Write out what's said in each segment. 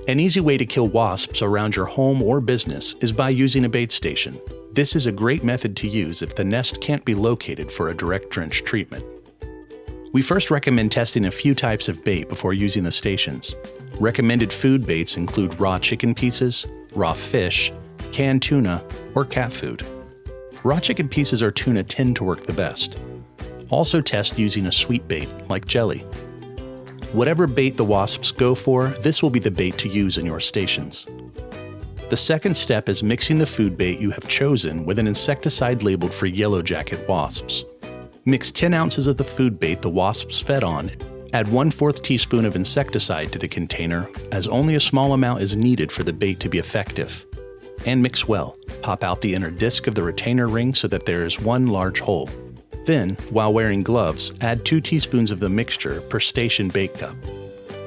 An easy way to kill wasps around your home or business is by using a bait station. This is a great method to use if the nest can't be located for a direct drench treatment. We first recommend testing a few types of bait before using the stations. Recommended food baits include raw chicken pieces, raw fish, canned tuna, or cat food. Raw chicken pieces or tuna tend to work the best. Also test using a sweet bait like jelly. Whatever bait the wasps go for, this will be the bait to use in your stations. The second step is mixing the food bait you have chosen with an insecticide labeled for yellow jacket wasps. Mix 10 ounces of the food bait the wasps fed on, add 1/4 teaspoon of insecticide to the container, as only a small amount is needed for the bait to be effective. And mix well. Pop out the inner disc of the retainer ring so that there is one large hole. Then, while wearing gloves, add 2 teaspoons of the mixture per station bait cup.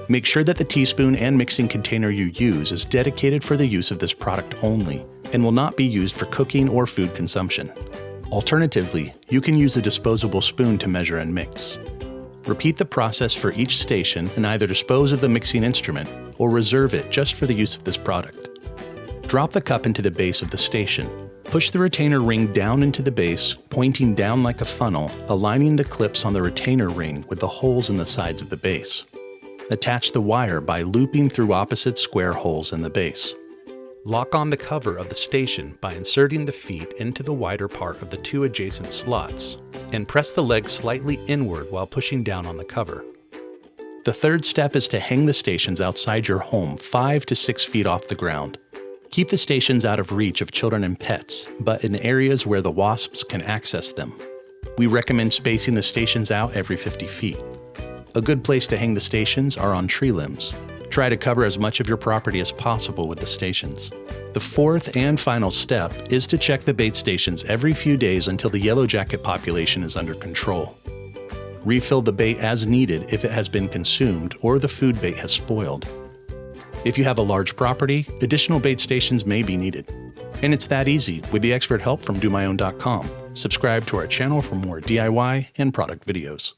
Make sure that the teaspoon and mixing container you use is dedicated for the use of this product only and will not be used for cooking or food consumption. Alternatively, you can use a disposable spoon to measure and mix. Repeat the process for each station and either dispose of the mixing instrument or reserve it just for the use of this product. Drop the cup into the base of the station. Push the retainer ring down into the base, pointing down like a funnel, aligning the clips on the retainer ring with the holes in the sides of the base. Attach the wire by looping through opposite square holes in the base. Lock on the cover of the station by inserting the feet into the wider part of the 2 adjacent slots, and press the legs slightly inward while pushing down on the cover. The third step is to hang the stations outside your home 5 to 6 feet off the ground. Keep the stations out of reach of children and pets, but in areas where the wasps can access them. We recommend spacing the stations out every 50 feet. A good place to hang the stations are on tree limbs. Try to cover as much of your property as possible with the stations. The fourth and final step is to check the bait stations every few days until the yellow jacket population is under control. Refill the bait as needed if it has been consumed or the food bait has spoiled. If you have a large property, additional bait stations may be needed. And it's that easy with the expert help from DoMyOwn.com. Subscribe to our channel for more DIY and product videos.